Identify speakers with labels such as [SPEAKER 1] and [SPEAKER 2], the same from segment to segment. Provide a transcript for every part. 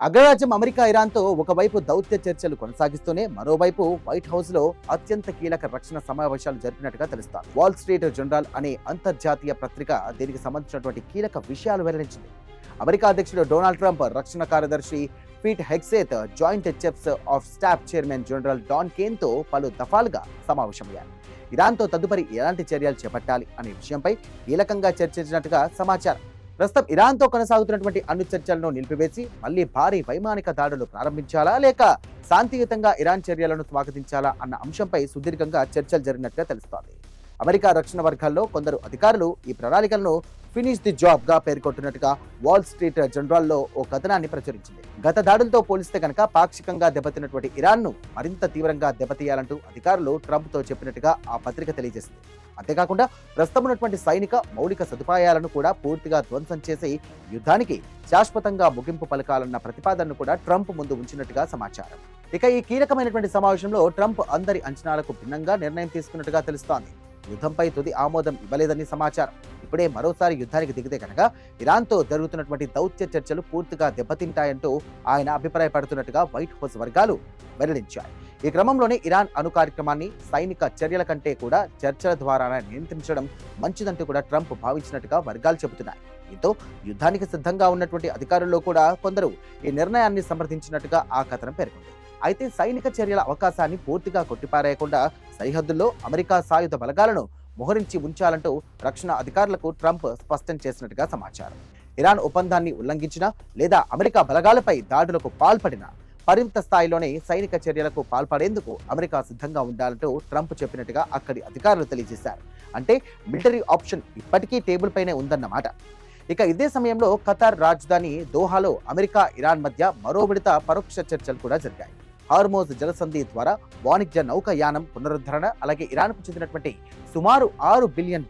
[SPEAKER 1] అగ్రరాజ్యం అమెరికా ఇరాన్తో ఒకవైపు దౌత్య చర్చలు కొనసాగిస్తూనే మరోవైపు వైట్ హౌస్ లో అత్యంత కీలక రక్షణ సమావేశాలు జరిపినట్టుగా తెలుస్తోంది. వాల్ స్ట్రీట్ జర్నల్ అనే అంతర్జాతీయ పత్రిక దీనికి సంబంధించినటువంటి కీలక విషయాలు వెల్లడించింది. అమెరికా అధ్యక్షుడు డొనాల్డ్ ట్రంప్, రక్షణ కార్యదర్శి Pete Hegseth, joint chiefs of staff chairman general Dan Caine తో పలు దఫాలుగా సమావేశమయ్యారు. ఇరాన్తో తదుపరి ఎలాంటి చర్యలు చేపట్టాలి అనే విషయంపై కీలకంగా చర్చించినట్టుగా సమాచారం. ప్రస్తుతం ఇరాన్తో కొనసాగుతున్నటువంటి అణు చర్చలను నిలిపివేసి మళ్లీ భారీ వైమానిక దాడులు ప్రారంభించాలా లేక శాంతియుతంగా ఇరాన్ చర్యలను స్వాగతించాలా అన్న అంశంపై సుదీర్ఘంగా చర్చలు జరిగినట్టుగా తెలుస్తోంది. అమెరికా రక్షణ వర్గాల్లో కొందరు అధికారులు ఈ ప్రణాళికలను ఫినిష్ ది జాబ్ గా పేర్కొంటున్నట్టుగా వాల్ స్ట్రీట్ జర్నల్లో ఓ కథనాన్ని ప్రచురించింది. గత దాడులతో పోలిస్తే కనుక పాక్షికంగా దెబ్బతిన్నటువంటి ఇరాన్ ను మరింత తీవ్రంగా దెబ్బతీయాలంటూ అధికారులు ట్రంప్ తో చెప్పినట్టుగా ఆ పత్రిక తెలియజేసింది. అంతేకాకుండా ప్రస్తుతం ఉన్నటువంటి సైనిక మౌలిక సదుపాయాలను కూడా పూర్తిగా ధ్వంసం చేసి యుద్ధానికి శాశ్వతంగా ముగింపు పలకాలన్న ప్రతిపాదనను కూడా ట్రంప్ ముందు ఉంచినట్టుగా సమాచారం. ఇక ఈ కీలకమైనటువంటి సమావేశంలో ట్రంప్ అందరి అంచనాలకు భిన్నంగా నిర్ణయం తీసుకున్నట్టుగా తెలుస్తోంది. యుద్ధంపై తుది ఆమోదం ఇవ్వలేదని సమాచారం. ఇప్పుడే మరోసారి యుద్ధానికి దిగితే కనుక ఇరాన్తో జరుగుతున్నటువంటి దౌత్య చర్చలు పూర్తిగా దెబ్బతింటాయంటూ ఆయన అభిప్రాయపడుతున్నట్టుగా వైట్ హౌస్ వర్గాలు వెల్లడించాయి. ఈ క్రమంలోనే ఇరాన్ అణు కార్యక్రమాన్ని సైనిక చర్యల కంటే కూడా చర్చల ద్వారా నియంత్రించడం మంచిదంటూ కూడా ట్రంప్ భావించినట్టుగా వర్గాలు చెబుతున్నాయి. దీంతో యుద్ధానికి సిద్ధంగా ఉన్నటువంటి అధికారుల్లో కూడా కొందరు ఈ నిర్ణయాన్ని సమర్థించినట్టుగా ఆ కథనం పేర్కొంది. అయితే సైనిక చర్యల అవకాశాన్ని పూర్తిగా కొట్టిపారేయకుండా సరిహద్దుల్లో అమెరికా సాయుధ బలగాలను మోహరించి ఉంచాలంటూ రక్షణ అధికారులకు ట్రంప్ స్పష్టం చేసినట్టుగా సమాచారం. ఇరాన్ ఒప్పందాన్ని ఉల్లంఘించినా లేదా అమెరికా బలగాలపై దాడులకు పాల్పడినా పరిమిత స్థాయిలోనే సైనిక చర్యలకు పాల్పడేందుకు అమెరికా సిద్ధంగా ఉండాలంటూ ట్రంప్ చెప్పినట్టుగా అక్కడి అధికారులు తెలియజేశారు. అంటే మిలిటరీ ఆప్షన్ ఇప్పటికీ టేబుల్ పైనే ఉందన్నమాట. ఇక ఇదే సమయంలో ఖతార్ రాజధాని దోహాలో అమెరికా ఇరాన్ మధ్య మరో విడత పరోక్ష చర్చలు కూడా జరిగాయి. హార్మోజ్ జలసంధి ద్వారా వాణిజ్య నౌకాయానం పునరుద్ధరణ, అలాగే ఇరాన్కు చెందినటువంటి సుమారు $6 బిలియన్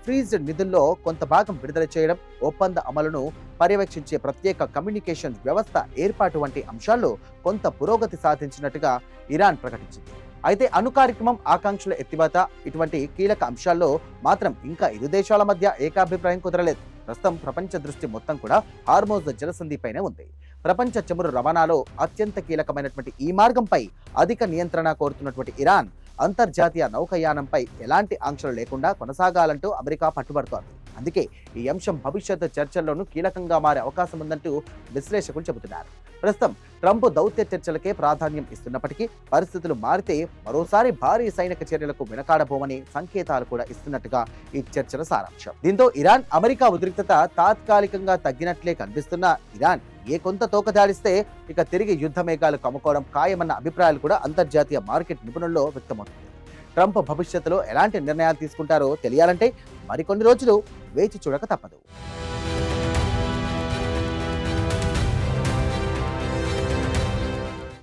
[SPEAKER 1] ఫ్రీజ్డ్ నిధుల్లో కొంత భాగం విడుదల చేయడం, ఒప్పంద అమలును పర్యవేక్షించే ప్రత్యేక కమ్యూనికేషన్ వ్యవస్థ ఏర్పాటు వంటి అంశాల్లో కొంత పురోగతి సాధించినట్టుగా ఇరాన్ ప్రకటించింది. అయితే అణు కార్యక్రమం, ఆకాంక్షల ఎత్తివేత ఇటువంటి కీలక అంశాల్లో మాత్రం ఇంకా ఇరు దేశాల మధ్య ఏకాభిప్రాయం కుదరలేదు. ప్రస్తుతం ప్రపంచ దృష్టి మొత్తం కూడా హార్మోజ్ జలసంధిపైనే ఉంది. ప్రపంచ చమురు రవాణాలో అత్యంత కీలకమైనటువంటి ఈ మార్గంపై అధిక నియంత్రణ కోరుతున్నటువంటి ఇరాన్ అంతర్జాతీయ నౌకాయానంపై ఎలాంటి ఆంక్షలు లేకుండా కొనసాగాలంటూ అమెరికా పట్టుబడుతోంది. అందుకే ఈ అంశం భవిష్యత్ చర్చల్లోనూ కీలకంగా మారే అవకాశం ఉందంటూ విశ్లేషకులు చెబుతున్నారు. ప్రస్తుతం ట్రంప్ దౌత్య చర్చలకే ప్రాధాన్యం ఇస్తున్నప్పటికీ పరిస్థితులు మారితే మరోసారి భారీ సైనిక చర్యలకు వెనకాడబోమని సంకేతాలు కూడా ఇస్తున్నట్టుగా ఈ చర్చల సారాంశం. దీంతో ఇరాన్ అమెరికా ఉద్రిక్తత తాత్కాలికంగా తగ్గినట్లే కనిపిస్తున్న ఇరాన్ కొంత తోకదాడిస్తే ఇక తిరిగి యుద్ధ మేఘాలు కమ్ముకోవడం ఖాయమన్న అభిప్రాయాలు కూడా అంతర్జాతీయ మార్కెట్ నిపుణుల్లో వ్యక్తమవుతుంది. ట్రంప్ భవిష్యత్తులో ఎలాంటి నిర్ణయాలు తీసుకుంటారో తెలియాలంటే మరికొన్ని రోజులు వేచి చూడక తప్పదు.